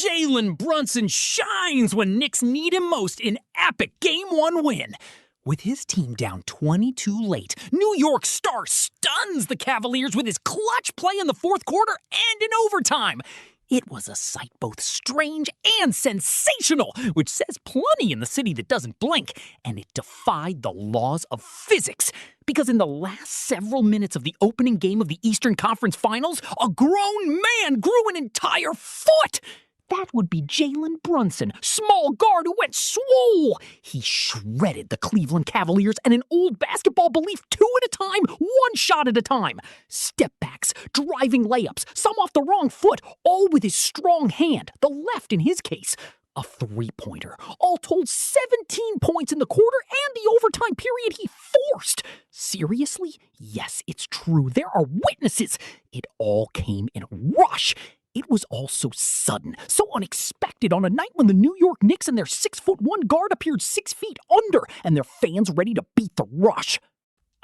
Jalen Brunson shines when Knicks need him most in epic Game 1 win. With his team down 22 late, New York star stuns the Cavaliers with his clutch play in the fourth quarter and in overtime. It was a sight both strange and sensational, which says plenty in the city that doesn't blink, and it defied the laws of physics. Because in the last several minutes of the opening game of the Eastern Conference Finals, a grown man grew an entire foot! That would be Jalen Brunson, small guard who went swole. He shredded the Cleveland Cavaliers and an old basketball belief 2 at a time, 1 shot at a time. Step backs, driving layups, some off the wrong foot, all with his strong hand, the left in his case. A three-pointer. All told 17 points in the quarter and the overtime period he forced. Seriously? Yes, it's true. There are witnesses. It all came in a rush. It was all so sudden, so unexpected on a night when the New York Knicks and their 6'1" guard appeared 6 feet under and their fans ready to beat the rush.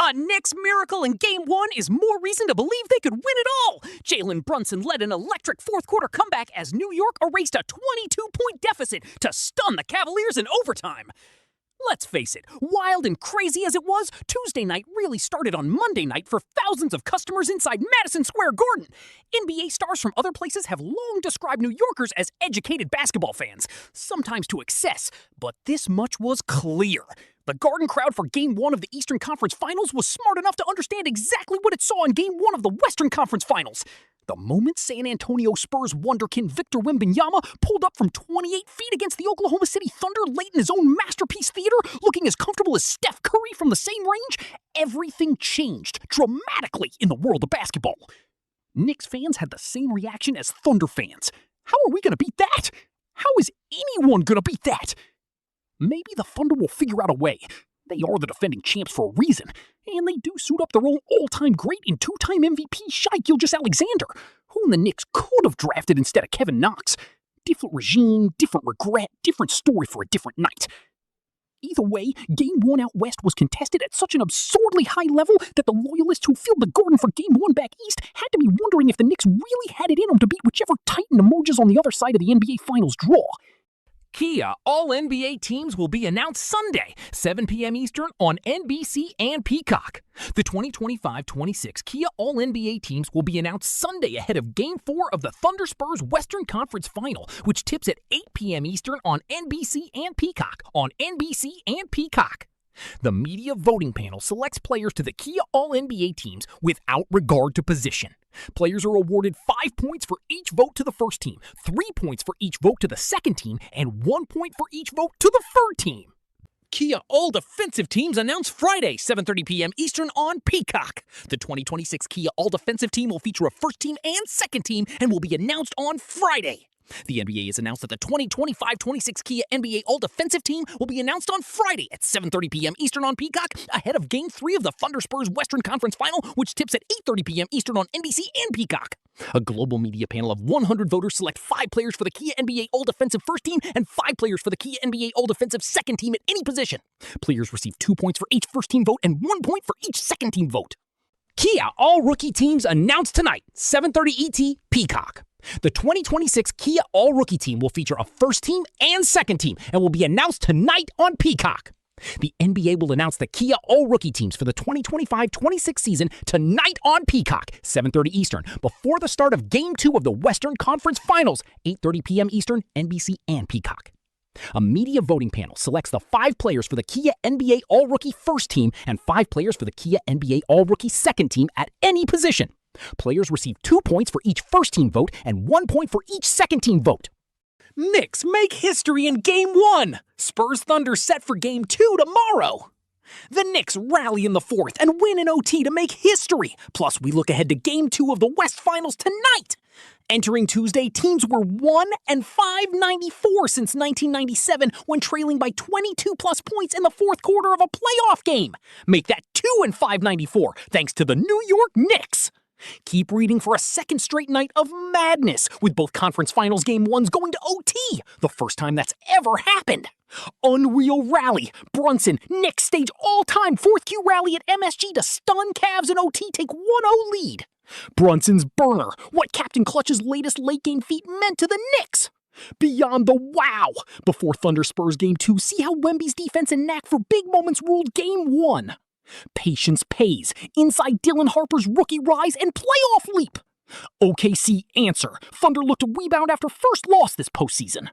A Knicks miracle in Game 1 is more reason to believe they could win it all. Jalen Brunson led an electric fourth-quarter comeback as New York erased a 22-point deficit to stun the Cavaliers in overtime. Let's face it, wild and crazy as it was, Tuesday night really started on Monday night for thousands of customers inside Madison Square Garden. NBA stars from other places have long described New Yorkers as educated basketball fans, sometimes to excess, but this much was clear. The Garden crowd for Game 1 of the Eastern Conference Finals was smart enough to understand exactly what it saw in Game 1 of the Western Conference Finals. The moment San Antonio Spurs wonderkin Victor Wembanyama pulled up from 28 feet against the Oklahoma City Thunder late in his own masterpiece theater, looking as comfortable as Steph Curry from the same range, everything changed dramatically in the world of basketball. Knicks fans had the same reaction as Thunder fans. How are we going to beat that? How is anyone going to beat that? Maybe the Thunder will figure out a way. They are the defending champs for a reason, and they do suit up their own all-time great and 2-time MVP Shai Gilgeous-Alexander, whom the Knicks could have drafted instead of Kevin Knox. Different regime, different regret, different story for a different night. Either way, Game 1 out west was contested at such an absurdly high level that the loyalists who filled the Garden for Game 1 back east had to be wondering if the Knicks really had it in them to beat whichever Titan emerges on the other side of the NBA Finals draw. Kia All-NBA teams will be announced Sunday, 7 p.m. Eastern on NBC and Peacock. The 2025-26 Kia All-NBA teams will be announced Sunday ahead of Game 4 of the Thunder Spurs Western Conference Final, which tips at 8 p.m. Eastern on NBC and Peacock. The media voting panel selects players to the Kia All-NBA teams without regard to position. Players are awarded 5 points for each vote to the first team, 3 points for each vote to the second team, and 1 point for each vote to the third team. Kia All-Defensive teams announced Friday, 7:30 p.m. Eastern on Peacock. The 2026 Kia All-Defensive team will feature a first team and second team and will be announced on Friday. The NBA has announced that the 2025-26 Kia NBA All-Defensive team will be announced on Friday at 7:30 p.m. Eastern on Peacock, ahead of Game 3 of the Thunder Spurs Western Conference Final, which tips at 8:30 p.m. Eastern on NBC and Peacock. A global media panel of 100 voters select 5 players for the Kia NBA All-Defensive first team and 5 players for the Kia NBA All-Defensive second team at any position. Players receive 2 points for each first team vote and 1 point for each second team vote. Kia All-Rookie teams announced tonight, 7:30 ET, Peacock. The 2026 Kia All-Rookie team will feature a first team and second team and will be announced tonight on Peacock. The NBA will announce the Kia All-Rookie teams for the 2025-26 season tonight on Peacock, 7:30 Eastern, before the start of Game 2 of the Western Conference Finals, 8:30 p.m. Eastern, NBC and Peacock. A media voting panel selects the 5 players for the Kia NBA All-Rookie first team and 5 players for the Kia NBA All-Rookie second team at any position. Players receive 2 points for each first-team vote and 1 point for each second-team vote. Knicks make history in Game 1. Spurs Thunder set for Game 2 tomorrow. The Knicks rally in the fourth and win in OT to make history. Plus, we look ahead to Game 2 of the West Finals tonight. Entering Tuesday, teams were 1-594 since 1997 when trailing by 22-plus points in the fourth quarter of a playoff game. Make that 2-594 thanks to the New York Knicks. Keep reading for a second straight night of madness, with both conference finals Game 1s going to OT, the first time that's ever happened. Unreal rally. Brunson, Knicks stage all-time 4th Q rally at MSG to stun Cavs in OT take 1-0 lead. Brunson's burner, what Captain Clutch's latest late-game feat meant to the Knicks. beyond the wow. Before Thunder Spurs Game 2, see how Wemby's defense and knack for big moments ruled Game 1. Patience pays. Inside Dylan Harper's rookie rise and playoff leap. OKC answer. Thunder look to rebound after first loss this postseason.